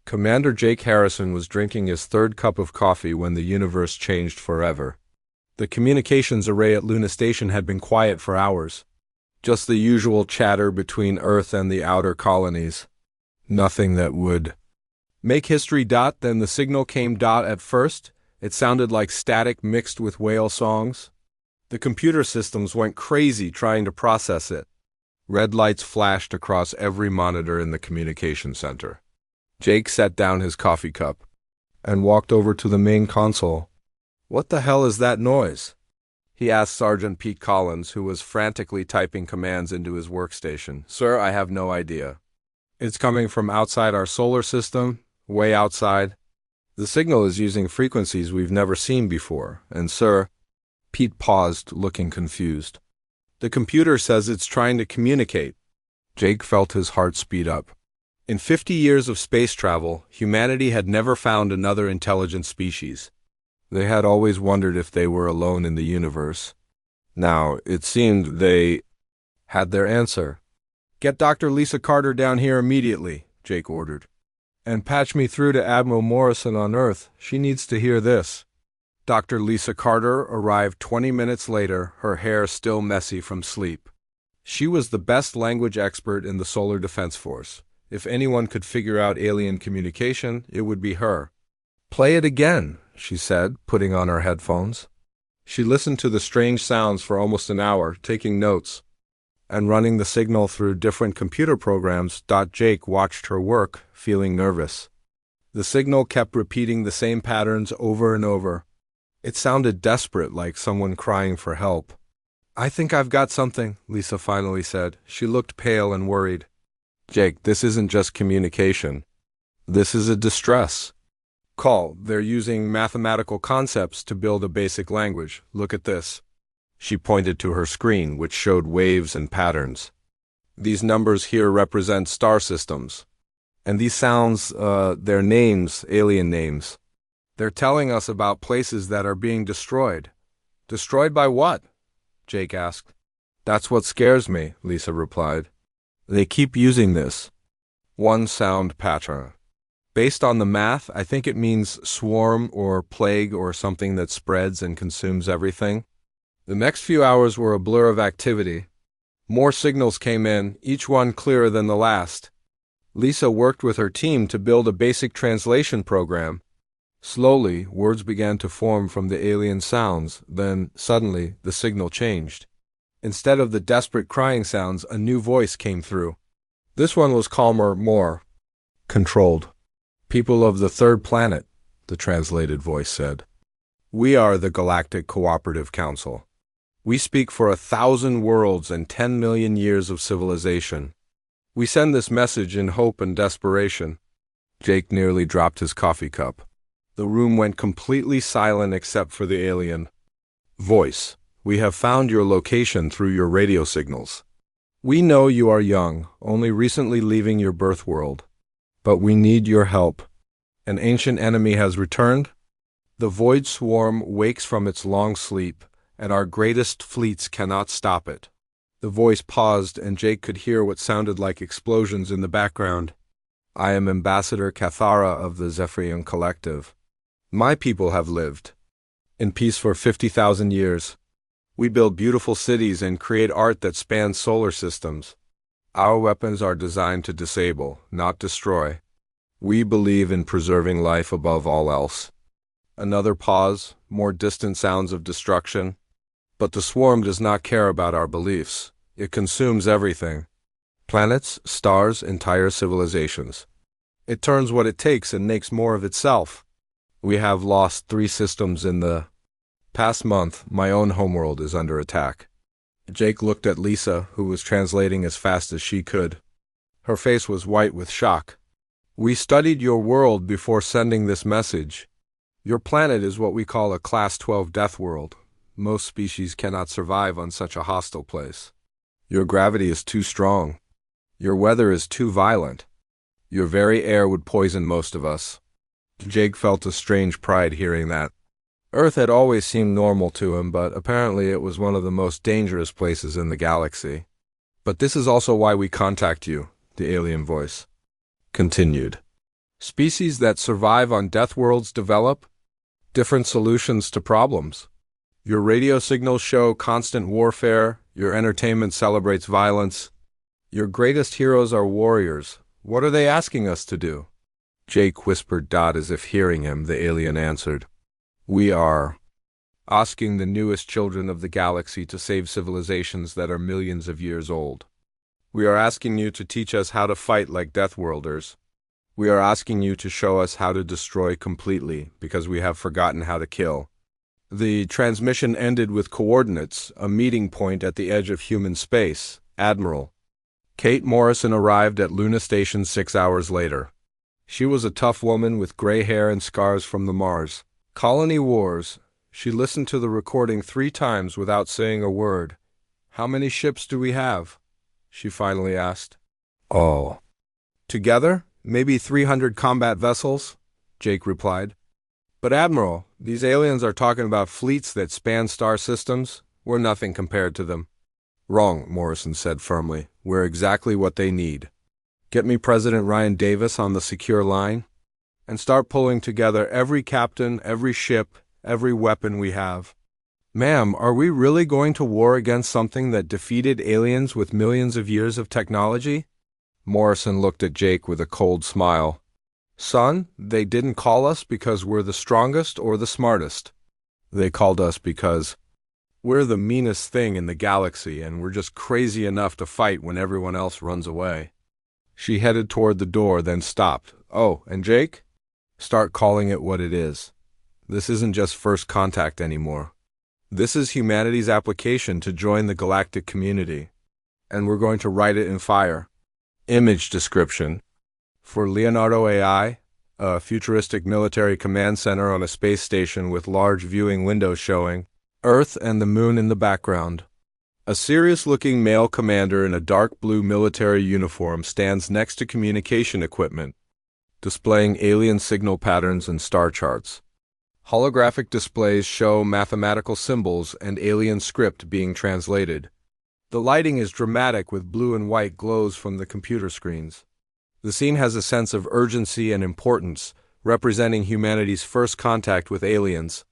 Commander Jake Harrison was drinking his third cup of coffee when the universe changed forever. The communications array at Luna Station had been quiet for hours. Just the usual chatter between Earth and the outer colonies. Nothing that would make history. Then the signal came. At first, it sounded like static mixed with whale songs. The computer systems went crazy trying to process it. Red lights flashed across every monitor in the communication center. Jake set down his coffee cup and walked over to the main console. "What the hell is that noise?" he asked Sergeant Pete Collins, who was frantically typing commands into his workstation. "Sir, I have no idea. It's coming from outside our solar system, way outside. The signal is using frequencies we've never seen before, and sir..." Pete paused, looking confused. "The computer says it's trying to communicate." Jake felt his heart speed up. In 50 years of space travel, humanity had never found another intelligent species. They had always wondered if they were alone in the universe. Now, it seemed they had their answer. "Get Dr. Lisa Carter down here immediately," Jake ordered. "And patch me through to Admiral Morrison on Earth. She needs to hear this." Dr. Lisa Carter arrived 20 minutes later, her hair still messy from sleep. She was the best language expert in the Solar Defense Force. If anyone could figure out alien communication, it would be her. "Play it again," she said, putting on her headphones. She listened to the strange sounds for almost an hour, taking notes and running the signal through different computer programs. Jake watched her work, feeling nervous. The signal kept repeating the same patterns over and over. It sounded desperate, like someone crying for help. "I think I've got something," Lisa finally said. She looked pale and worried. "Jake, this isn't just communication. This is a distress call. They're using mathematical concepts to build a basic language. Look at this." She pointed to her screen, which showed waves and patterns. "These numbers here represent star systems. And these sounds, they're names, alien names. They're telling us about places that are being destroyed." "Destroyed by what?" Jake asked. "That's what scares me," Lisa replied. "They keep using this one sound pattern. Based on the math, I think it means swarm or plague or something that spreads and consumes everything." The next few hours were a blur of activity. More signals came in, each one clearer than the last. Lisa worked with her team to build a basic translation program. Slowly, words began to form from the alien sounds. Then, suddenly, the signal changed. Instead of the desperate crying sounds, a new voice came through. This one was calmer, more controlled. "People of the third planet," the translated voice said. "We are the Galactic Cooperative Council. We speak for 1,000 worlds and 10 million years of civilization. We send this message in hope and desperation." Jake nearly dropped his coffee cup. The room went completely silent except for the alien voice. "We have found your location through your radio signals. We know you are young, only recently leaving your birth world. But we need your help. An ancient enemy has returned. The void swarm wakes from its long sleep, and our greatest fleets cannot stop it." The voice paused, and Jake could hear what sounded like explosions in the background. "I am Ambassador Cathara of the Zephyrian Collective. My people have lived in peace for 50,000 years. We build beautiful cities and create art that spans solar systems. Our weapons are designed to disable, not destroy. We believe in preserving life above all else." Another pause, more distant sounds of destruction. "But the swarm does not care about our beliefs. It consumes everything. Planets, stars, entire civilizations. It turns what it takes and makes more of itself. We have lost 3 systems in the past month. My own homeworld is under attack." Jake looked at Lisa, who was translating as fast as she could. Her face was white with shock. "We studied your world before sending this message. Your planet is what we call a Class 12 death world. Most species cannot survive on such a hostile place. Your gravity is too strong. Your weather is too violent. Your very air would poison most of us." Jake felt a strange pride hearing that. Earth had always seemed normal to him, but apparently it was one of the most dangerous places in the galaxy. "But this is also why we contact you," the alien voice continued. Species that survive on death worlds develop different solutions to problems. Your radio signals show constant warfare, your entertainment celebrates violence. Your greatest heroes are warriors. What are they asking us to do? Jake whispered as if hearing him. The alien answered, "We are asking the newest children of the galaxy to save civilizations that are millions of years old. We are asking you to teach us how to fight like Deathworlders. We are asking you to show us how to destroy completely, because we have forgotten how to kill." The transmission ended with coordinates, a meeting point at the edge of human space. Admiral Kate Morrison arrived at Luna Station 6 hours later. She was a tough woman with gray hair and scars from the Mars colony wars. She listened to the recording 3 times without saying a word. "How many ships do we have?" she finally asked. "Oh. Together, maybe 300 combat vessels," Jake replied. "But Admiral, these aliens are talking about fleets that span star systems. We're nothing compared to them." "Wrong," Morrison said firmly. "We're exactly what they need. Get me President Ryan Davis on the secure line, and start pulling together every captain, every ship, every weapon we have." "Ma'am, are we really going to war against something that defeated aliens with millions of years of technology?" Morrison looked at Jake with a cold smile. "Son, they didn't call us because we're the strongest or the smartest. They called us because we're the meanest thing in the galaxy, and we're just crazy enough to fight when everyone else runs away." She headed toward the door, then stopped. "Oh, and Jake? Start calling it what it is. This isn't just first contact anymore. This is humanity's application to join the galactic community. And we're going to write it in fire." Image description. For Leonardo AI, a futuristic military command center on a space station with large viewing windows showing Earth and the moon in the background. A serious-looking male commander in a dark blue military uniform stands next to communication equipment, displaying alien signal patterns and star charts. Holographic displays show mathematical symbols and alien script being translated. The lighting is dramatic with blue and white glows from the computer screens. The scene has a sense of urgency and importance, representing humanity's first contact with aliens.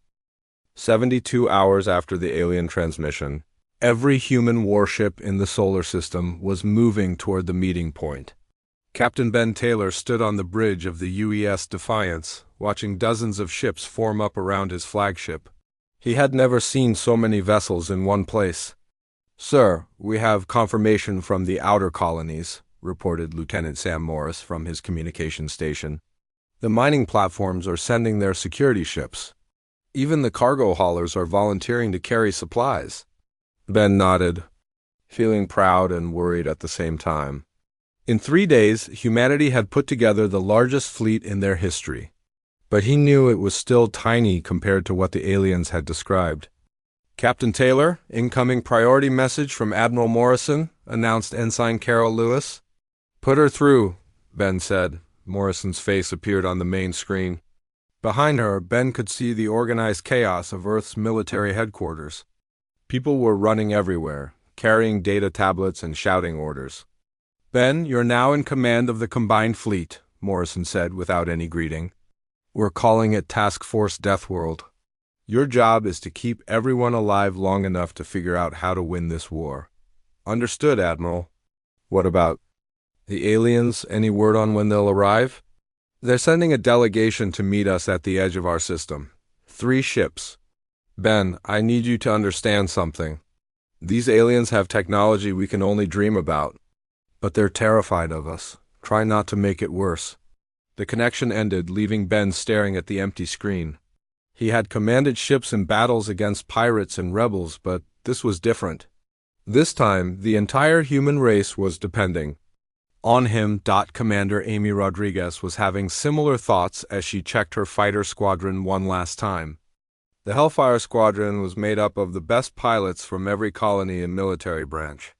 72 hours after the alien transmission, every human warship in the solar system was moving toward the meeting point. Captain Ben Taylor stood on the bridge of the UES Defiance, watching dozens of ships form up around his flagship. He had never seen so many vessels in one place. "Sir, we have confirmation from the outer colonies," reported Lieutenant Sam Morris from his communication station. "The mining platforms are sending their security ships. Even the cargo haulers are volunteering to carry supplies." Ben nodded, feeling proud and worried at the same time. In 3 days, humanity had put together the largest fleet in their history. But he knew it was still tiny compared to what the aliens had described. "Captain Taylor, incoming priority message from Admiral Morrison," announced Ensign Carol Lewis. "Put her through," Ben said. Morrison's face appeared on the main screen. Behind her, Ben could see the organized chaos of Earth's military headquarters. People were running everywhere, carrying data tablets and shouting orders. "Ben, you're now in command of the combined fleet," Morrison said without any greeting. "We're calling it Task Force Deathworld. Your job is to keep everyone alive long enough to figure out how to win this war." "Understood, Admiral." "What about the aliens? Any word on when they'll arrive?" "They're sending a delegation to meet us at the edge of our system. 3 ships. Ben, I need you to understand something. These aliens have technology we can only dream about. But they're terrified of us. Try not to make it worse." The connection ended, leaving Ben staring at the empty screen. He had commanded ships in battles against pirates and rebels, but this was different. This time, the entire human race was depending on him. Commander Amy Rodriguez was having similar thoughts as she checked her fighter squadron one last time. The Hellfire Squadron was made up of the best pilots from every colony and military branch.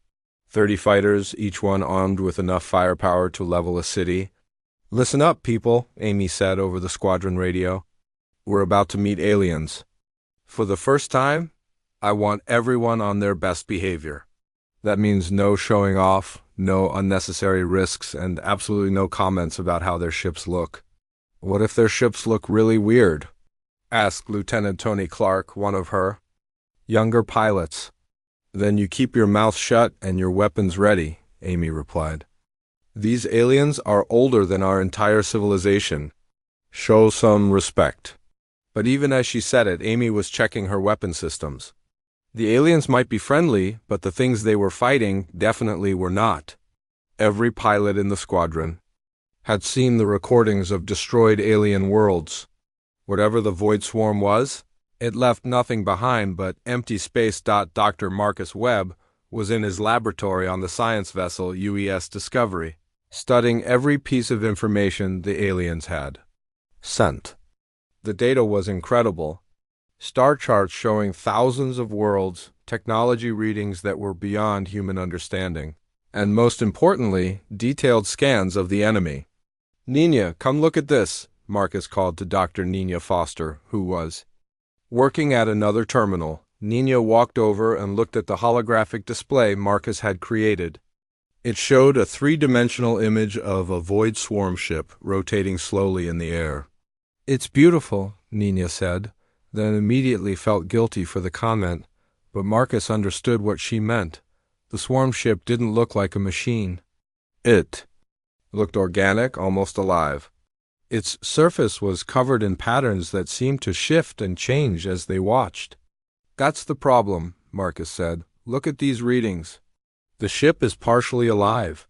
30 fighters, each one armed with enough firepower to level a city. "Listen up, people," Amy said over the squadron radio. "We're about to meet aliens. For the first time, I want everyone on their best behavior. That means no showing off, no unnecessary risks, and absolutely no comments about how their ships look. What if their ships look really weird? Asked Lieutenant Tony Clark, one of her younger pilots. Then you keep your mouth shut and your weapons ready, Amy replied. These aliens are older than our entire civilization. Show some respect. But even as she said it, Amy was checking her weapon systems. The aliens might be friendly, but the things they were fighting definitely were not. Every pilot in the squadron had seen the recordings of destroyed alien worlds. Whatever the void swarm was, it left nothing behind but empty space. Dr. Marcus Webb was in his laboratory on the science vessel UES Discovery, studying every piece of information the aliens had sent. The data was incredible. Star charts showing thousands of worlds, technology readings that were beyond human understanding, and most importantly, detailed scans of the enemy. Nina, come look at this, Marcus called to Dr. Nina Foster, who was working at another terminal. Nina walked over and looked at the holographic display Marcus had created. It showed a three-dimensional image of a void swarm ship rotating slowly in the air. It's beautiful, Nina said, then immediately felt guilty for the comment, but Marcus understood what she meant. The swarm ship didn't look like a machine. It looked organic, almost alive. Its surface was covered in patterns that seemed to shift and change as they watched. That's the problem, Marcus said. Look at these readings. The ship is partially alive.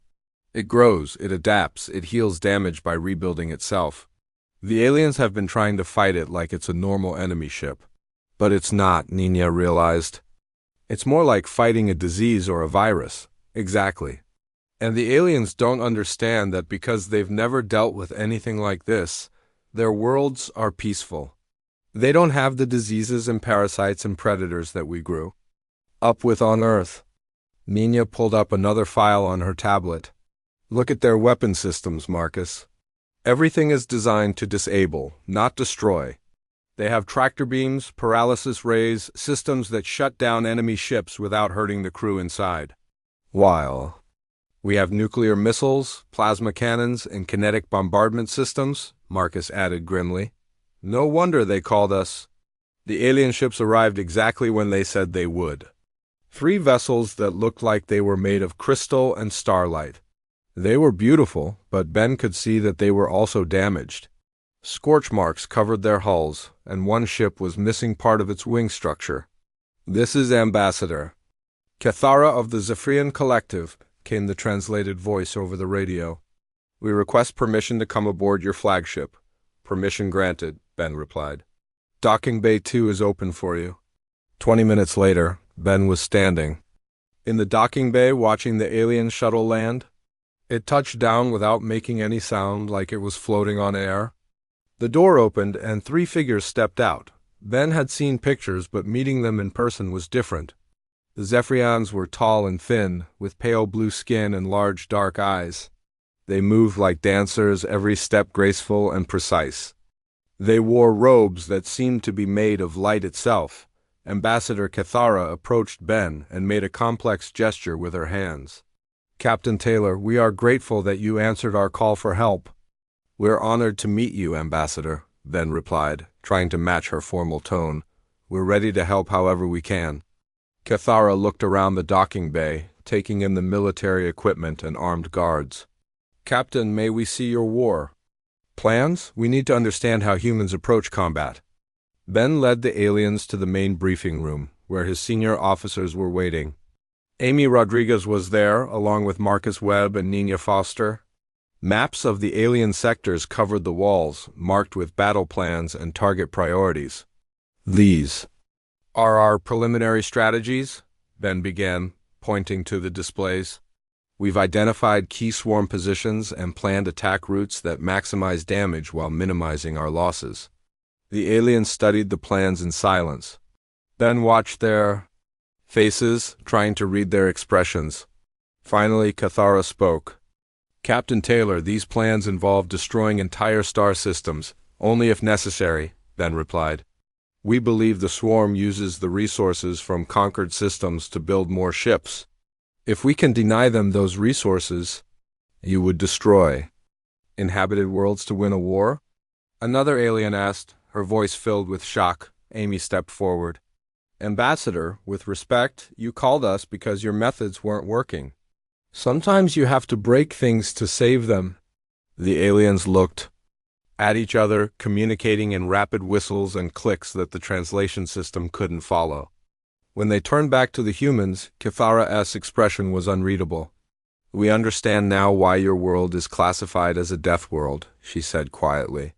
It grows, it adapts, it heals damage by rebuilding itself. The aliens have been trying to fight it like it's a normal enemy ship. But it's not, Nina realized. It's more like fighting a disease or a virus. Exactly. And the aliens don't understand that because they've never dealt with anything like this, their worlds are peaceful. They don't have the diseases and parasites and predators that we grew up with on Earth. Nina pulled up another file on her tablet. Look at their weapon systems, Marcus. Everything is designed to disable, not destroy. They have tractor beams, paralysis rays, systems that shut down enemy ships without hurting the crew inside. While we have nuclear missiles, plasma cannons, and kinetic bombardment systems, Marcus added grimly. No wonder they called us. The alien ships arrived exactly when they said they would. 3 vessels that looked like they were made of crystal and starlight. They were beautiful, but Ben could see that they were also damaged. Scorch marks covered their hulls, and one ship was missing part of its wing structure. This is Ambassador Cathara of the Zephyrian Collective, came the translated voice over the radio. We request permission to come aboard your flagship. Permission granted, Ben replied. Docking Bay 2 is open for you. 20 minutes later, Ben was standing in the docking bay watching the alien shuttle land. It touched down without making any sound, like it was floating on air. The door opened and 3 figures stepped out. Ben had seen pictures, but meeting them in person was different. The Zephyrians were tall and thin, with pale blue skin and large dark eyes. They moved like dancers, every step graceful and precise. They wore robes that seemed to be made of light itself. Ambassador Cathara approached Ben and made a complex gesture with her hands. Captain Taylor, we are grateful that you answered our call for help. We're honored to meet you, Ambassador, Ben replied, trying to match her formal tone. We're ready to help however we can. Cathara looked around the docking bay, taking in the military equipment and armed guards. Captain, may we see your war plans? We need to understand how humans approach combat. Ben led the aliens to the main briefing room, where his senior officers were waiting. Amy Rodriguez was there, along with Marcus Webb and Nina Foster. Maps of the alien sectors covered the walls, marked with battle plans and target priorities. These are our preliminary strategies, Ben began, pointing to the displays. We've identified key swarm positions and planned attack routes that maximize damage while minimizing our losses. The aliens studied the plans in silence. Ben watched their faces, trying to read their expressions. Finally, Cathara spoke. Captain Taylor, these plans involve destroying entire star systems, only if necessary, Ben replied. We believe the swarm uses the resources from conquered systems to build more ships. If we can deny them those resources, you would destroy inhabited worlds to win a war? Another alien asked, her voice filled with shock. Amy stepped forward. Ambassador, with respect, you called us because your methods weren't working. Sometimes you have to break things to save them. The aliens looked at each other, communicating in rapid whistles and clicks that the translation system couldn't follow. When they turned back to the humans, Kithara's expression was unreadable. We understand now why your world is classified as a death world, she said quietly.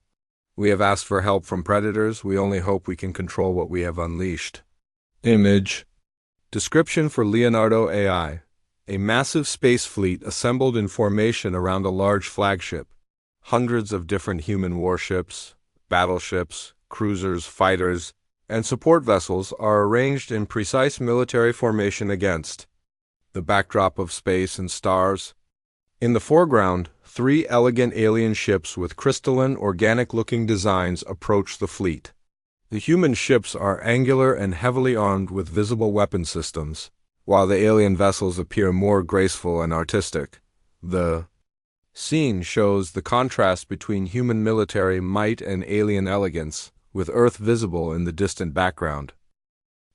We have asked for help from predators. We only hope we can control what we have unleashed. Image. Description for Leonardo AI. A massive space fleet assembled in formation around a large flagship. Hundreds of different human warships, battleships, cruisers, fighters, and support vessels are arranged in precise military formation against the backdrop of space and stars. In the foreground, 3 elegant alien ships with crystalline, organic-looking designs approach the fleet. The human ships are angular and heavily armed with visible weapon systems, while the alien vessels appear more graceful and artistic. The scene shows the contrast between human military might and alien elegance, with Earth visible in the distant background.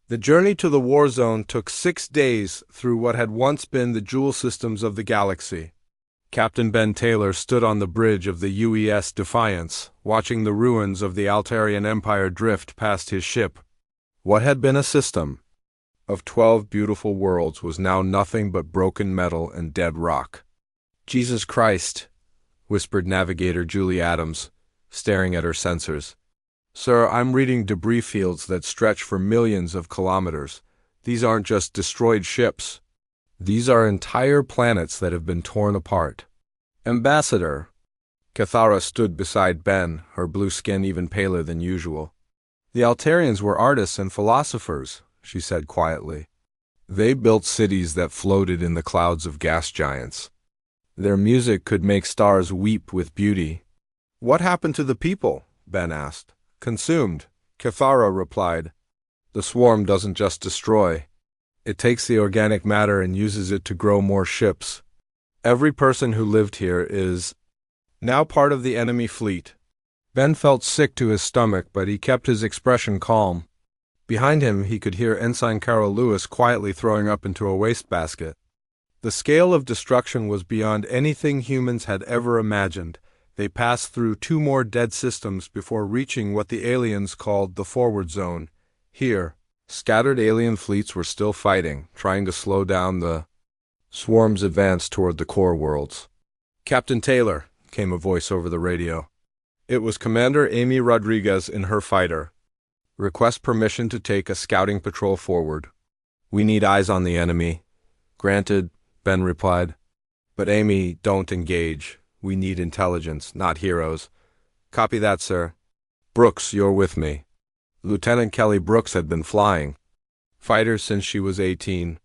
The journey to the war zone took 6 days through what had once been the jewel systems of the galaxy. Captain Ben Taylor stood on the bridge of the UES Defiance, watching the ruins of the Altarian Empire drift past his ship. What had been a system of 12 beautiful worlds was now nothing but broken metal and dead rock. Jesus Christ, whispered Navigator Julie Adams, staring at her sensors. Sir, I'm reading debris fields that stretch for millions of kilometers. These aren't just destroyed ships. These are entire planets that have been torn apart. Ambassador. Kithara stood beside Ben, her blue skin even paler than usual. The Altarians were artists and philosophers, she said quietly. They built cities that floated in the clouds of gas giants. Their music could make stars weep with beauty. What happened to the people? Ben asked. Consumed, Kithara replied. The swarm doesn't just destroy. It takes the organic matter and uses it to grow more ships. Every person who lived here is now part of the enemy fleet. Ben felt sick to his stomach, but he kept his expression calm. Behind him, he could hear Ensign Carol Lewis quietly throwing up into a wastebasket. The scale of destruction was beyond anything humans had ever imagined. They passed through 2 more dead systems before reaching what the aliens called the forward zone. Here, scattered alien fleets were still fighting, trying to slow down the swarm's advance toward the core worlds. Captain Taylor, came a voice over the radio. It was Commander Amy Rodriguez in her fighter. Request permission to take a scouting patrol forward. We need eyes on the enemy. Granted, Ben replied. But Amy, don't engage. We need intelligence, not heroes. Copy that, sir. Brooks, you're with me. Lieutenant Kelly Brooks had been flying fighter since she was 18.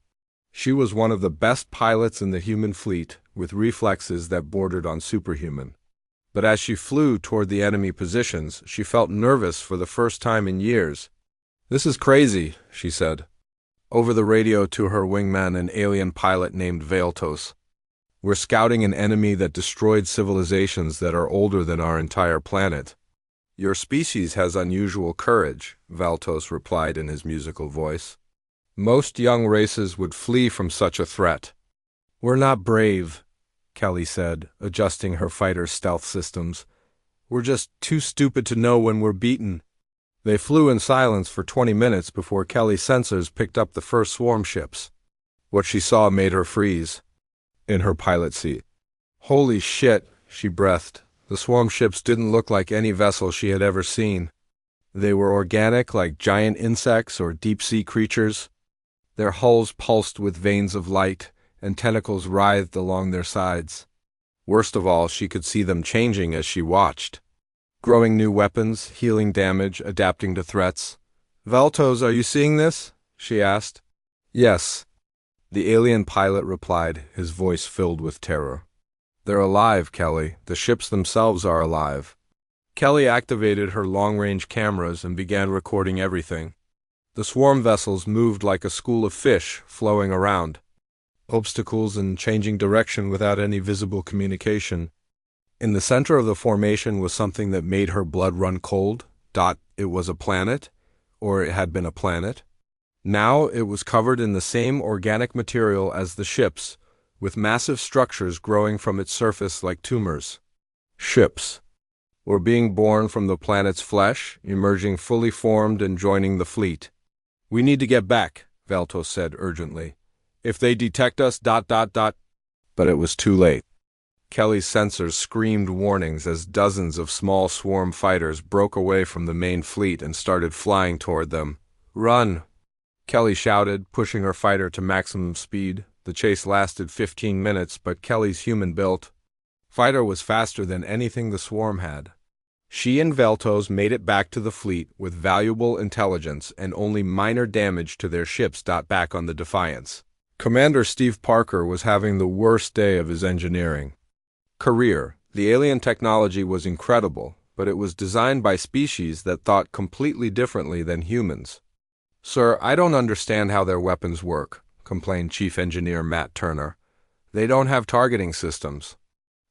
She was one of the best pilots in the human fleet, with reflexes that bordered on superhuman. But as she flew toward the enemy positions, she felt nervous for the first time in years. This is crazy, she said. Over the radio to her wingman, an alien pilot named Valtos. We're scouting an enemy that destroyed civilizations that are older than our entire planet. Your species has unusual courage, Valtos replied in his musical voice. Most young races would flee from such a threat. We're not brave, Kelly said, adjusting her fighter's stealth systems. We're just too stupid to know when we're beaten. They flew in silence for 20 minutes before Kelly's sensors picked up the first swarm ships. What she saw made her freeze in her pilot seat. Holy shit, she breathed. The swarm ships didn't look like any vessel she had ever seen. They were organic, like giant insects or deep-sea creatures. Their hulls pulsed with veins of light, and tentacles writhed along their sides. Worst of all, she could see them changing as she watched. Growing new weapons, healing damage, adapting to threats. Valtos, are you seeing this? She asked. Yes. The alien pilot replied, his voice filled with terror. They're alive, Kelly. The ships themselves are alive. Kelly activated her long-range cameras and began recording everything. The swarm vessels moved like a school of fish flowing around. Obstacles and changing direction without any visible communication. In the center of the formation was something that made her blood run cold. It was a planet, or it had been a planet. Now it was covered in the same organic material as the ships, with massive structures growing from its surface like tumors. Ships were being born from the planet's flesh, emerging fully formed and joining the fleet. "We need to get back," Veltos said urgently. "If they detect us, But it was too late. Kelly's sensors screamed warnings as dozens of small swarm fighters broke away from the main fleet and started flying toward them. "Run!" Kelly shouted, pushing her fighter to maximum speed. The chase lasted 15 minutes, but Kelly's human-built fighter was faster than anything the swarm had. She and Veltos made it back to the fleet with valuable intelligence and only minor damage to their ships. Back on the Defiance, Commander Steve Parker was having the worst day of his engineering career. The alien technology was incredible, but it was designed by species that thought completely differently than humans. "Sir, I don't understand how their weapons work," complained Chief Engineer Matt Turner. "They don't have targeting systems.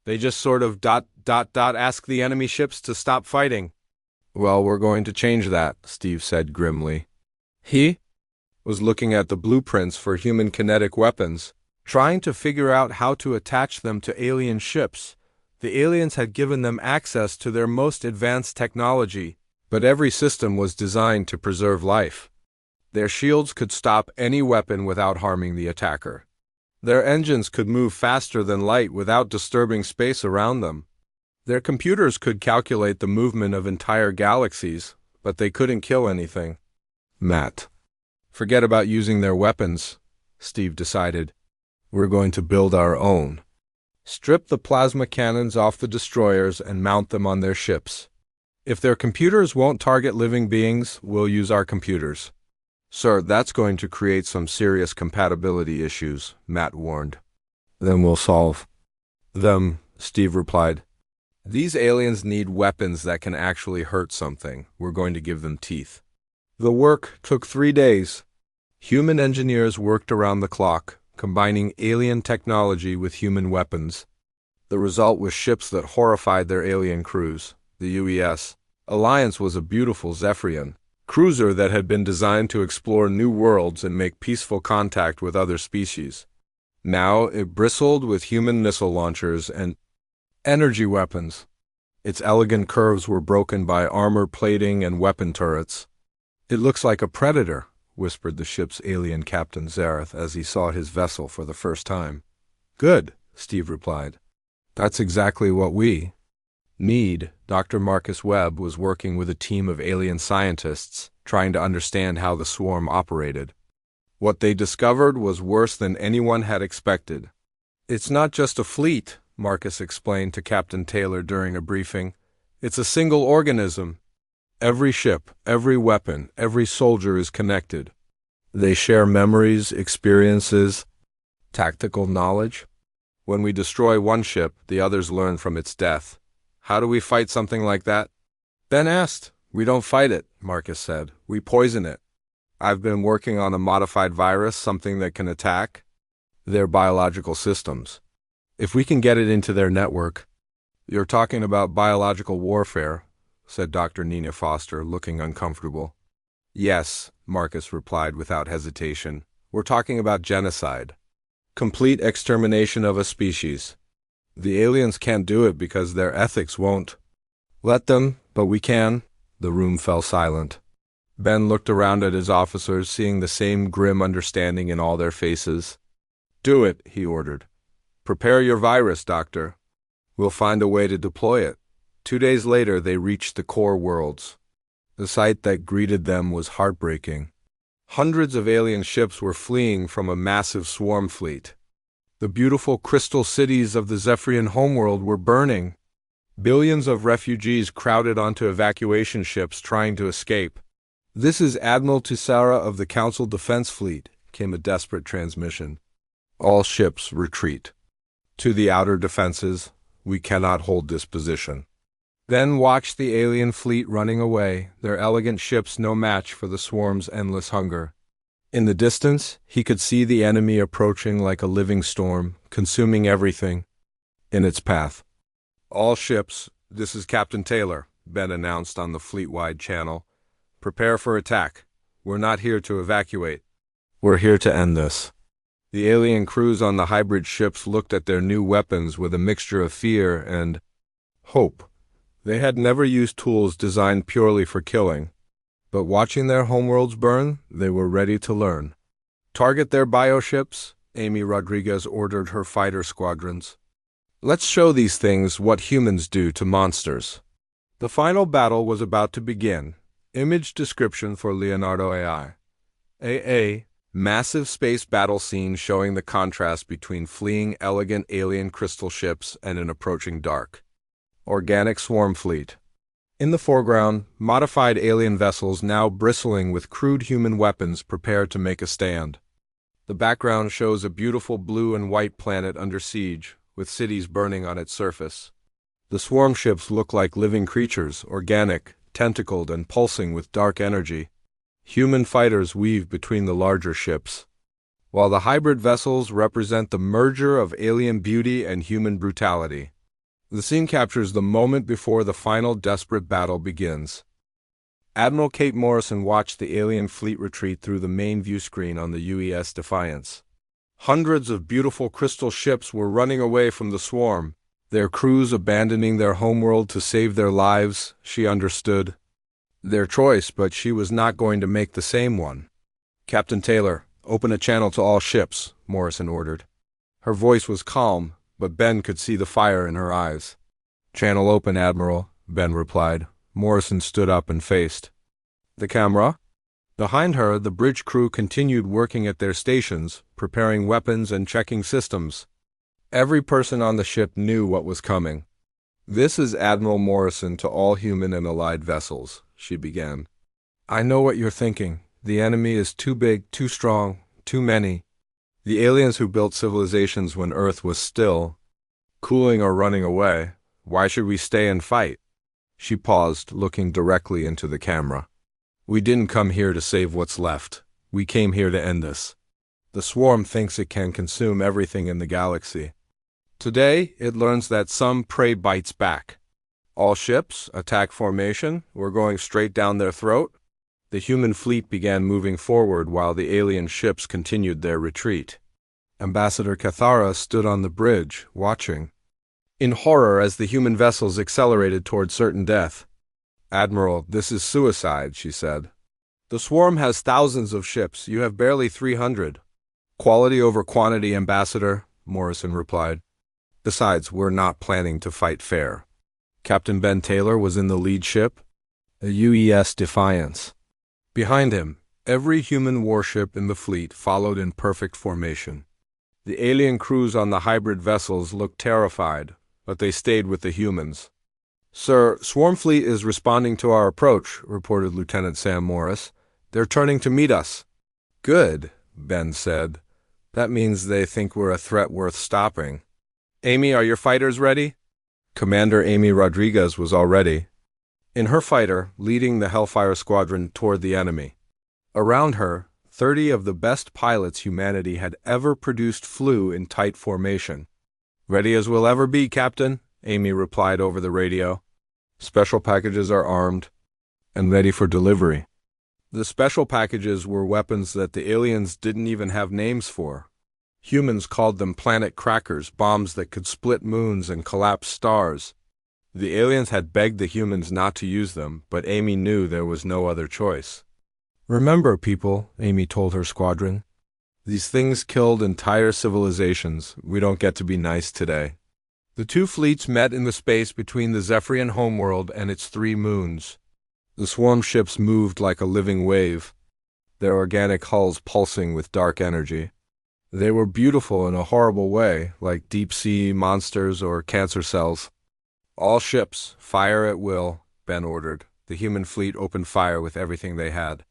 They just sort of ask the enemy ships to stop fighting." "Well, we're going to change that," Steve said grimly. He was looking at the blueprints for human kinetic weapons, trying to figure out how to attach them to alien ships. The aliens had given them access to their most advanced technology, but every system was designed to preserve life. Their shields could stop any weapon without harming the attacker. Their engines could move faster than light without disturbing space around them. Their computers could calculate the movement of entire galaxies, but they couldn't kill anything. "Matt, forget about using their weapons," Steve decided. "We're going to build our own. Strip the plasma cannons off the destroyers and mount them on their ships. If their computers won't target living beings, we'll use our computers." "Sir, that's going to create some serious compatibility issues," Matt warned. "Then we'll solve them," Steve replied. "These aliens need weapons that can actually hurt something. We're going to give them teeth." The work took 3 days. Human engineers worked around the clock, combining alien technology with human weapons. The result was ships that horrified their alien crews. The UES Alliance was a beautiful Zephyrian cruiser that had been designed to explore new worlds and make peaceful contact with other species. Now it bristled with human missile launchers and energy weapons. Its elegant curves were broken by armor plating and weapon turrets. "It looks like a predator," whispered the ship's alien captain Zareth as he saw his vessel for the first time. "Good," Steve replied. "That's exactly what we need." Dr. Marcus Webb was working with a team of alien scientists, trying to understand how the swarm operated. What they discovered was worse than anyone had expected. "It's not just a fleet," Marcus explained to Captain Taylor during a briefing. "It's a single organism. Every ship, every weapon, every soldier is connected. They share memories, experiences, tactical knowledge. When we destroy one ship, the others learn from its death. How do we fight something like that?" Ben asked. "We don't fight it," Marcus said. "We poison it. I've been working on a modified virus, something that can attack their biological systems. If we can get it into their network." "You're talking about biological warfare," said Dr. Nina Foster, looking uncomfortable. "Yes," Marcus replied without hesitation. "We're talking about genocide. Complete extermination of a species. The aliens can't do it because their ethics won't let them, but we can." The room fell silent. Ben looked around at his officers, seeing the same grim understanding in all their faces. "Do it," he ordered. "Prepare your virus, Doctor. We'll find a way to deploy it." 2 days later, they reached the core worlds. The sight that greeted them was heartbreaking. Hundreds of alien ships were fleeing from a massive swarm fleet. The beautiful crystal cities of the Zephyrian homeworld were burning. Billions of refugees crowded onto evacuation ships trying to escape. "This is Admiral Tisara of the Council Defense Fleet," came a desperate transmission. "All ships retreat to the outer defenses. We cannot hold this position." Then watched the alien fleet running away, their elegant ships no match for the swarm's endless hunger. In the distance, he could see the enemy approaching like a living storm, consuming everything in its path. All ships, this is Captain Taylor, Ben announced on the fleet-wide channel. Prepare for attack. We're not here to evacuate. We're here to end this. The alien crews on the hybrid ships looked at their new weapons with a mixture of fear and hope. They had never used tools designed purely for killing, but watching their homeworlds burn, they were ready to learn. Target their bioships, Amy Rodriguez ordered her fighter squadrons. Let's show these things what humans do to monsters. The final battle was about to begin. Image description for Leonardo AI. AA. Massive space battle scene showing the contrast between fleeing elegant alien crystal ships and an approaching dark, organic swarm fleet. In the foreground, modified alien vessels now bristling with crude human weapons prepare to make a stand. The background shows a beautiful blue and white planet under siege, with cities burning on its surface. The swarm ships look like living creatures, organic, tentacled, and pulsing with dark energy. Human fighters weave between the larger ships, while the hybrid vessels represent the merger of alien beauty and human brutality. The scene captures the moment before the final desperate battle begins. Admiral Kate Morrison watched the alien fleet retreat through the main view screen on the UES Defiance. Hundreds of beautiful crystal ships were running away from the swarm, their crews abandoning their homeworld to save their lives. She understood their choice, but she was not going to make the same one. Captain Taylor, open a channel to all ships, Morrison ordered. Her voice was calm, but Ben could see the fire in her eyes. Channel open, Admiral, Ben replied. Morrison stood up and faced the camera. Behind her, the bridge crew continued working at their stations, preparing weapons and checking systems. Every person on the ship knew what was coming. This is Admiral Morrison to all human and allied vessels, she began. I know what you're thinking. The enemy is too big, too strong, too many. The aliens who built civilizations when Earth was still, cooling or running away. Why should we stay and fight? She paused, looking directly into the camera. We didn't come here to save what's left. We came here to end this. The swarm thinks it can consume everything in the galaxy. Today, it learns that some prey bites back. All ships, attack formation, we're going straight down their throat. The human fleet began moving forward while the alien ships continued their retreat. Ambassador Cathara stood on the bridge, watching in horror as the human vessels accelerated toward certain death. Admiral, this is suicide, she said. The swarm has thousands of ships. You have barely 300. Quality over quantity, Ambassador, Morrison replied. Besides, we're not planning to fight fair. Captain Ben Taylor was in the lead ship, a UES Defiance. Behind him, every human warship in the fleet followed in perfect formation. The alien crews on the hybrid vessels looked terrified, but they stayed with the humans. Sir, Swarm Fleet is responding to our approach, reported Lieutenant Sam Morris. They're turning to meet us. Good, Ben said. That means they think we're a threat worth stopping. Amy, are your fighters ready? Commander Amy Rodriguez was all ready. In her fighter, leading the Hellfire Squadron toward the enemy. Around her, 30 of the best pilots humanity had ever produced flew in tight formation. Ready as we'll ever be, Captain, Amy replied over the radio. Special packages are armed and ready for delivery. The special packages were weapons that the aliens didn't even have names for. Humans called them planet crackers, bombs that could split moons and collapse stars. The aliens had begged the humans not to use them, but Amy knew there was no other choice. Remember, people, Amy told her squadron. These things killed entire civilizations. We don't get to be nice today. The two fleets met in the space between the Zephyrian homeworld and its 3 moons. The swarm ships moved like a living wave, their organic hulls pulsing with dark energy. They were beautiful in a horrible way, like deep-sea monsters or cancer cells. All ships, fire at will, Ben ordered. The human fleet opened fire with everything they had.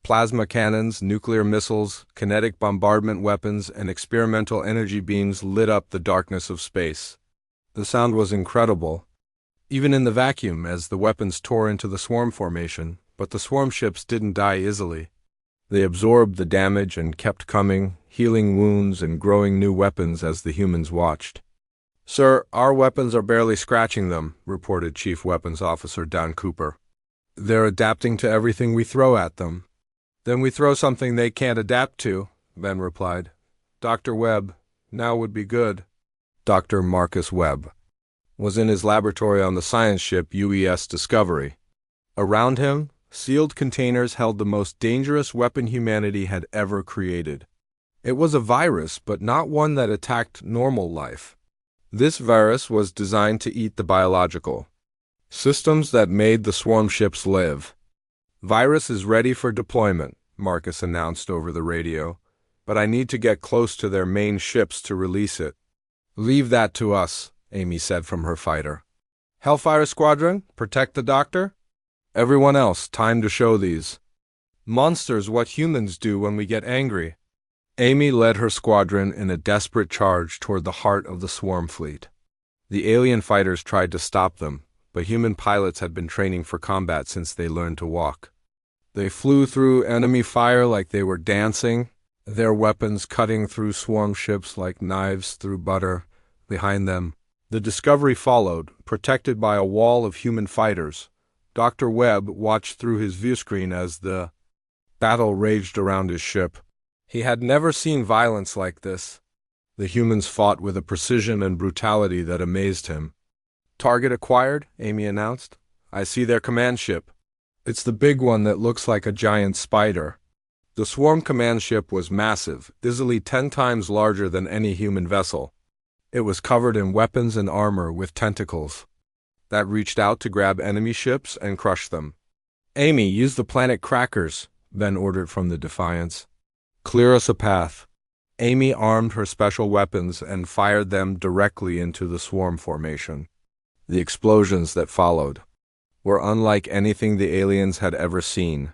Plasma cannons, nuclear missiles, kinetic bombardment weapons, and experimental energy beams lit up the darkness of space. The sound was incredible, even in the vacuum as the weapons tore into the swarm formation, but the swarm ships didn't die easily. They absorbed the damage and kept coming, healing wounds and growing new weapons as the humans watched. Sir, our weapons are barely scratching them, reported Chief Weapons Officer Don Cooper. They're adapting to everything we throw at them. Then we throw something they can't adapt to, Ben replied. Dr. Webb, now would be good. Dr. Marcus Webb was in his laboratory on the science ship UES Discovery. Around him, sealed containers held the most dangerous weapon humanity had ever created. It was a virus, but not one that attacked normal life. This virus was designed to eat the biological systems that made the swarm ships live. Virus is ready for deployment, Marcus announced over the radio, but I need to get close to their main ships to release it. Leave that to us, Amy said from her fighter. Hellfire Squadron, protect the doctor? Everyone else, time to show these monsters what humans do when we get angry. Amy led her squadron in a desperate charge toward the heart of the swarm fleet. The alien fighters tried to stop them, but human pilots had been training for combat since they learned to walk. They flew through enemy fire like they were dancing, their weapons cutting through swarm ships like knives through butter. Behind them, the Discovery followed, protected by a wall of human fighters. Dr. Webb watched through his viewscreen as the battle raged around his ship. He had never seen violence like this. The humans fought with a precision and brutality that amazed him. Target acquired, Amy announced. I see their command ship. It's the big one that looks like a giant spider. The swarm command ship was massive, easily 10 times larger than any human vessel. It was covered in weapons and armor with tentacles that reached out to grab enemy ships and crush them. Amy, use the planet crackers, Ben ordered from the Defiance. Clear us a path. Amy armed her special weapons and fired them directly into the swarm formation. The explosions that followed were unlike anything the aliens had ever seen.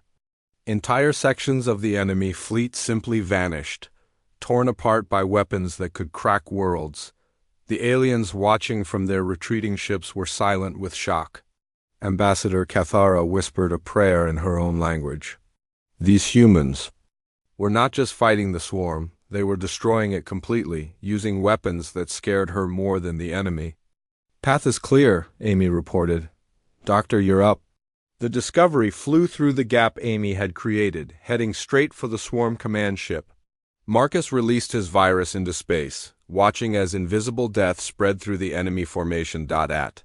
Entire sections of the enemy fleet simply vanished, torn apart by weapons that could crack worlds. The aliens watching from their retreating ships were silent with shock. Ambassador Cathara whispered a prayer in her own language. These humans were not just fighting the swarm, they were destroying it completely, using weapons that scared her more than the enemy. Path is clear, Amy reported. Doctor, you're up. The Discovery flew through the gap Amy had created, heading straight for the swarm command ship. Marcus released his virus into space, watching as invisible death spread through the enemy formation. At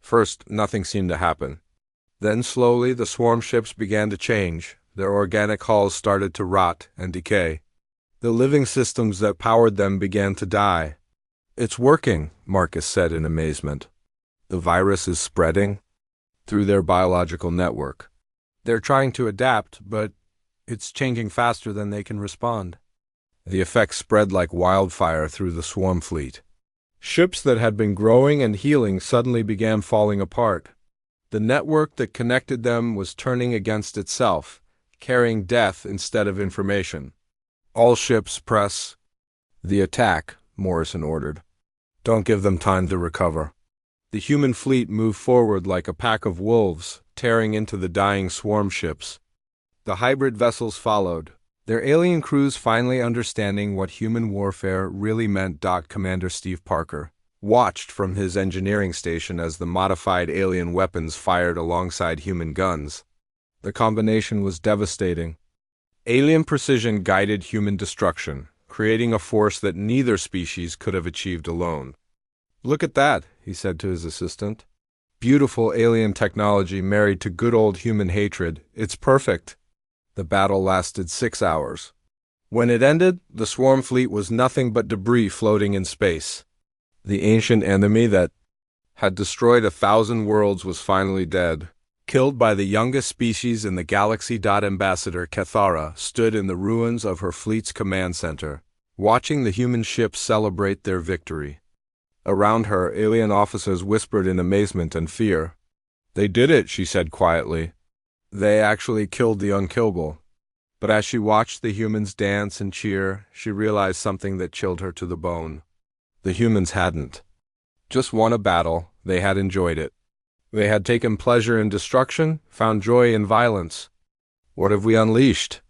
first, nothing seemed to happen. Then slowly the swarm ships began to change. Their organic hulls started to rot and decay. The living systems that powered them began to die. It's working, Marcus said in amazement. The virus is spreading through their biological network. They're trying to adapt, but it's changing faster than they can respond. The effects spread like wildfire through the swarm fleet. Ships that had been growing and healing suddenly began falling apart. The network that connected them was turning against itself, carrying death instead of information. All ships press the attack, Morrison ordered. Don't give them time to recover. The human fleet moved forward like a pack of wolves, tearing into the dying swarm ships. The hybrid vessels followed, their alien crews finally understanding what human warfare really meant. Commander Steve Parker watched from his engineering station as the modified alien weapons fired alongside human guns. The combination was devastating. Alien precision guided human destruction, creating a force that neither species could have achieved alone. Look at that, he said to his assistant. Beautiful alien technology married to good old human hatred. It's perfect. The battle lasted 6 hours. When it ended, the swarm fleet was nothing but debris floating in space. The ancient enemy that had destroyed 1,000 worlds was finally dead. Killed by the youngest species in the galaxy. Ambassador Cathara stood in the ruins of her fleet's command center, watching the human ships celebrate their victory. Around her, alien officers whispered in amazement and fear. They did it, she said quietly. They actually killed the unkillable. But as she watched the humans dance and cheer, she realized something that chilled her to the bone. The humans hadn't just won a battle, they had enjoyed it. They had taken pleasure in destruction, found joy in violence. What have we unleashed?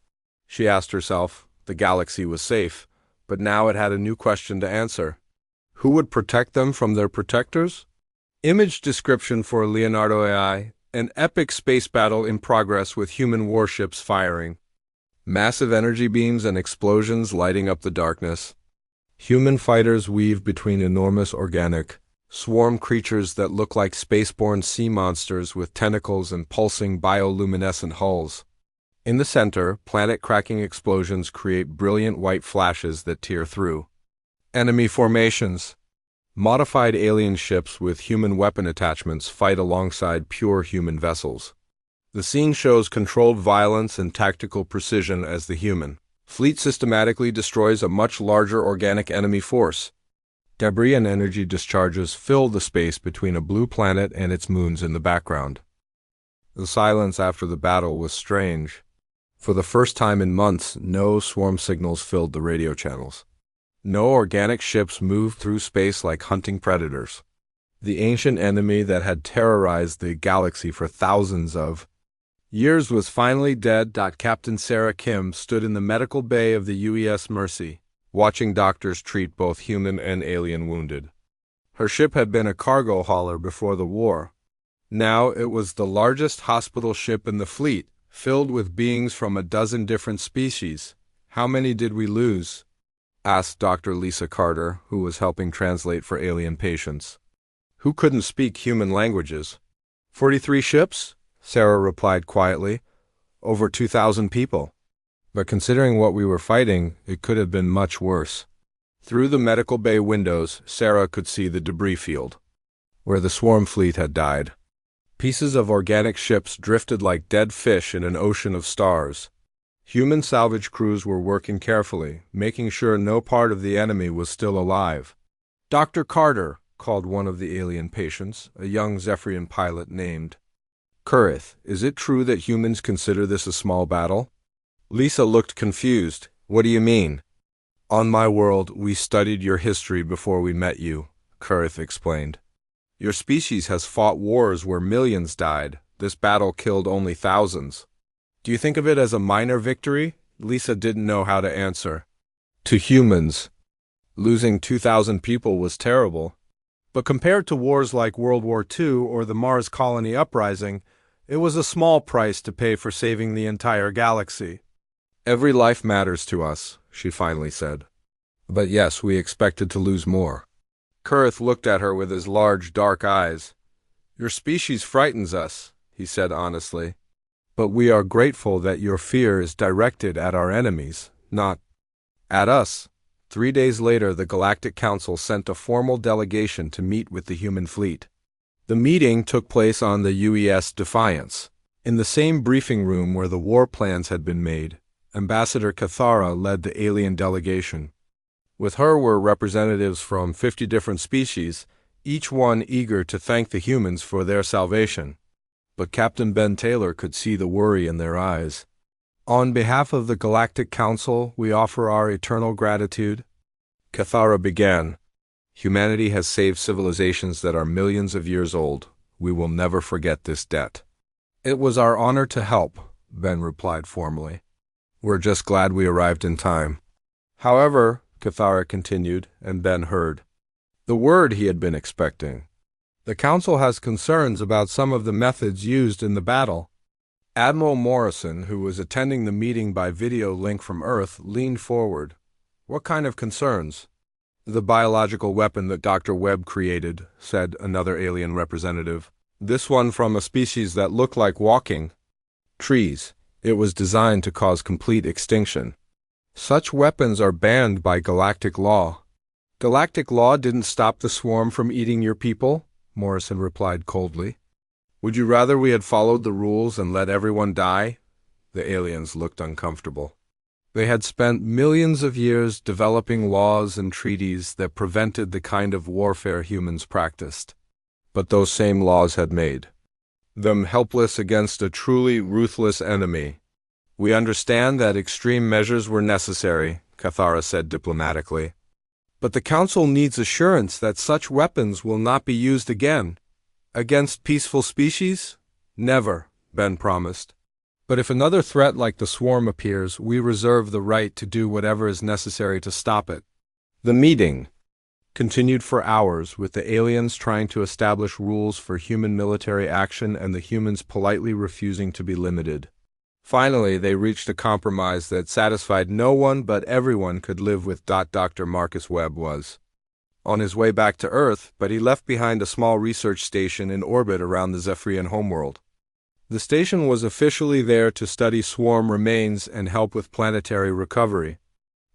She asked herself. The galaxy was safe, but now it had a new question to answer. Who would protect them from their protectors? Image description for Leonardo AI: an epic space battle in progress with human warships firing. Massive energy beams and explosions lighting up the darkness. Human fighters weave between enormous organic swarm creatures that look like spaceborne sea monsters with tentacles and pulsing bioluminescent hulls. In the center, planet-cracking explosions create brilliant white flashes that tear through. Enemy formations. Modified alien ships with human weapon attachments fight alongside pure human vessels. The scene shows controlled violence and tactical precision as the human fleet systematically destroys a much larger organic enemy force. Debris and energy discharges fill the space between a blue planet and its moons in the background. The silence after the battle was strange. For the first time in months, no swarm signals filled the radio channels. No organic ships moved through space like hunting predators. The ancient enemy that had terrorized the galaxy for thousands of years was finally dead. Captain Sarah Kim stood in the medical bay of the UES Mercy, watching doctors treat both human and alien wounded. Her ship had been a cargo hauler before the war. Now it was the largest hospital ship in the fleet, filled with beings from a dozen different species. "How many did we lose?" asked Dr. Lisa Carter, who was helping translate for alien patients, who couldn't speak human languages. 43 ships? Sarah replied quietly. Over 2,000 people. But considering what we were fighting, it could have been much worse. Through the medical bay windows, Sarah could see the debris field, where the swarm fleet had died. Pieces of organic ships drifted like dead fish in an ocean of stars. Human salvage crews were working carefully, making sure no part of the enemy was still alive. "Dr. Carter," called one of the alien patients, a young Zephyrian pilot named Kurith, "is it true that humans consider this a small battle?" Lisa looked confused. "What do you mean?" "On my world, we studied your history before we met you," Kurith explained. "Your species has fought wars where millions died. This battle killed only thousands. Do you think of it as a minor victory?" Lisa didn't know how to answer. To humans, losing 2,000 people was terrible. But compared to wars like World War II or the Mars Colony Uprising, it was a small price to pay for saving the entire galaxy. "Every life matters to us," she finally said. "But yes, we expected to lose more." Kurith looked at her with his large, dark eyes. "Your species frightens us," he said honestly. "But we are grateful that your fear is directed at our enemies, not at us." 3 days later, the Galactic Council sent a formal delegation to meet with the human fleet. The meeting took place on the UES Defiance. In the same briefing room where the war plans had been made, Ambassador Cathara led the alien delegation. With her were representatives from 50 different species, each one eager to thank the humans for their salvation. But Captain Ben Taylor could see the worry in their eyes. "On behalf of the Galactic Council, we offer our eternal gratitude," Cathara began. "Humanity has saved civilizations that are millions of years old. We will never forget this debt." "It was our honor to help," Ben replied formally. "We're just glad we arrived in time." "However," Cathara continued, and Ben heard the word he had been expecting. "The Council has concerns about some of the methods used in the battle." Admiral Morrison, who was attending the meeting by video link from Earth, leaned forward. "What kind of concerns?" "The biological weapon that Dr. Webb created," said another alien representative. "This one from a species that looked like walking trees. It was designed to cause complete extinction. Such weapons are banned by galactic law." "Galactic law didn't stop the swarm from eating your people," Morrison replied coldly. "Would you rather we had followed the rules and let everyone die?" The aliens looked uncomfortable. They had spent millions of years developing laws and treaties that prevented the kind of warfare humans practiced. But those same laws had made them helpless against a truly ruthless enemy. "We understand that extreme measures were necessary," Cathara said diplomatically. "But the Council needs assurance that such weapons will not be used again." "Against peaceful species? Never," Ben promised. "But if another threat like the swarm appears, we reserve the right to do whatever is necessary to stop it." The meeting continued for hours, with the aliens trying to establish rules for human military action and the humans politely refusing to be limited. Finally, they reached a compromise that satisfied no one but everyone could live with. Dr. Marcus Webb was on his way back to Earth, but he left behind a small research station in orbit around the Zephyrian homeworld. The station was officially there to study swarm remains and help with planetary recovery.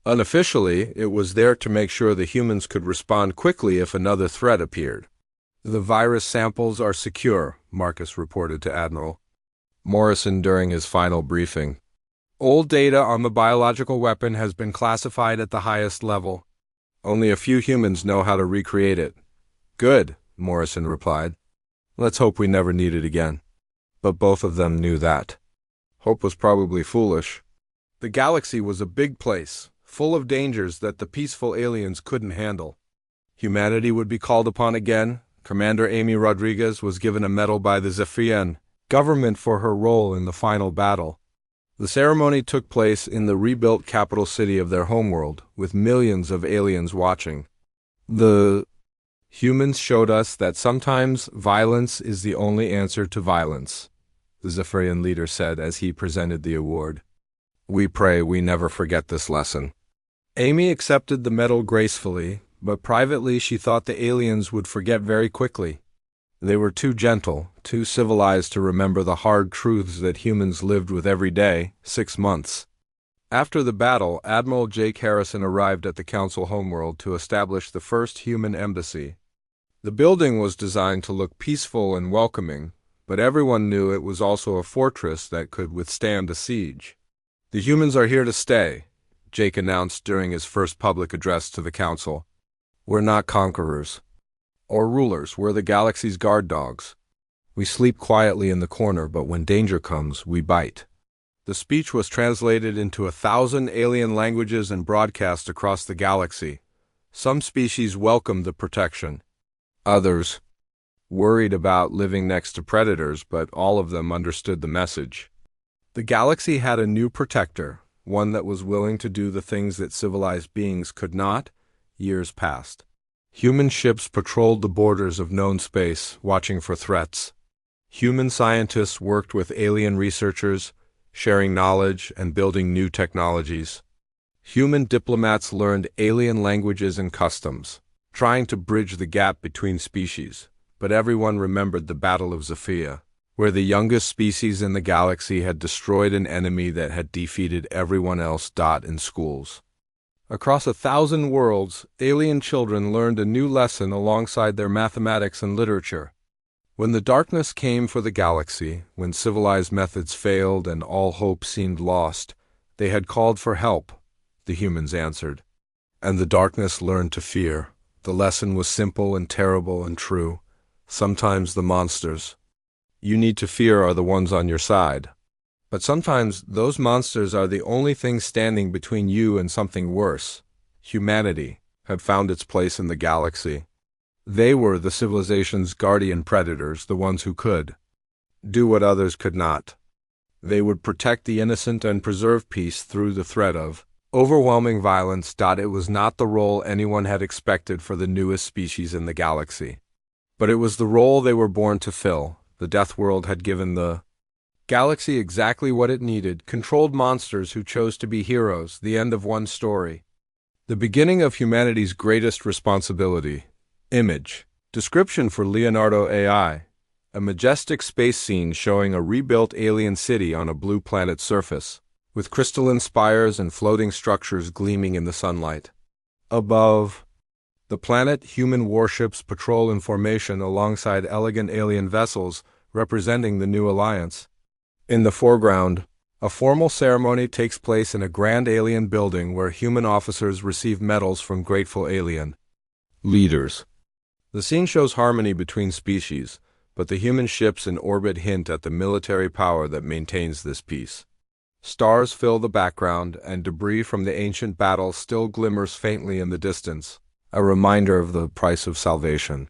Unofficially, it was there to make sure the humans could respond quickly if another threat appeared. "The virus samples are secure," Marcus reported to Admiral Morrison during his final briefing. "Old data on the biological weapon has been classified at the highest level. Only a few humans know how to recreate it." "Good," Morrison replied. "Let's hope we never need it again." But both of them knew that hope was probably foolish. The galaxy was a big place, full of dangers that the peaceful aliens couldn't handle. Humanity would be called upon again. Commander Amy Rodriguez was given a medal by the Zephyrian government for her role in the final battle. The ceremony took place in the rebuilt capital city of their homeworld, with millions of aliens watching. "The humans showed us that sometimes violence is the only answer to violence," the Zephyrian leader said as he presented the award. "We pray we never forget this lesson." Amy accepted the medal gracefully, but privately she thought the aliens would forget very quickly. They were too gentle, too civilized to remember the hard truths that humans lived with every day, 6 months. After the battle, Admiral Jake Harrison arrived at the Council homeworld to establish the first human embassy. The building was designed to look peaceful and welcoming, but everyone knew it was also a fortress that could withstand a siege. "The humans are here to stay," Jake announced during his first public address to the Council. "We're not conquerors or rulers, we're the galaxy's guard dogs. We sleep quietly in the corner, but when danger comes, we bite." The speech was translated into 1,000 alien languages and broadcast across the galaxy. Some species welcomed the protection. Others worried about living next to predators, but all of them understood the message. The galaxy had a new protector, one that was willing to do the things that civilized beings could not. Years passed. Human ships patrolled the borders of known space, watching for threats. Human scientists worked with alien researchers, sharing knowledge and building new technologies. Human diplomats learned alien languages and customs, trying to bridge the gap between species. But everyone remembered the Battle of Zephyr, where the youngest species in the galaxy had destroyed an enemy that had defeated everyone else. In schools across 1,000 worlds, alien children learned a new lesson alongside their mathematics and literature. When the darkness came for the galaxy, when civilized methods failed and all hope seemed lost, they had called for help, the humans answered. And the darkness learned to fear. The lesson was simple and terrible and true. Sometimes the monsters you need to fear are the ones on your side. But sometimes those monsters are the only thing standing between you and something worse. Humanity had found its place in the galaxy. They were the civilization's guardian predators, the ones who could do what others could not. They would protect the innocent and preserve peace through the threat of overwhelming violence. It was not the role anyone had expected for the newest species in the galaxy. But it was the role they were born to fill. The Deathworld had given the galaxy exactly what it needed: controlled monsters who chose to be heroes. The end of one story. The beginning of humanity's greatest responsibility. Image. Description for Leonardo AI. A majestic space scene showing a rebuilt alien city on a blue planet surface, with crystalline spires and floating structures gleaming in the sunlight. Above the planet, human warships patrol in formation alongside elegant alien vessels representing the new alliance. In the foreground, a formal ceremony takes place in a grand alien building where human officers receive medals from grateful alien leaders. The scene shows harmony between species, but the human ships in orbit hint at the military power that maintains this peace. Stars fill the background, and debris from the ancient battle still glimmers faintly in the distance, a reminder of the price of salvation.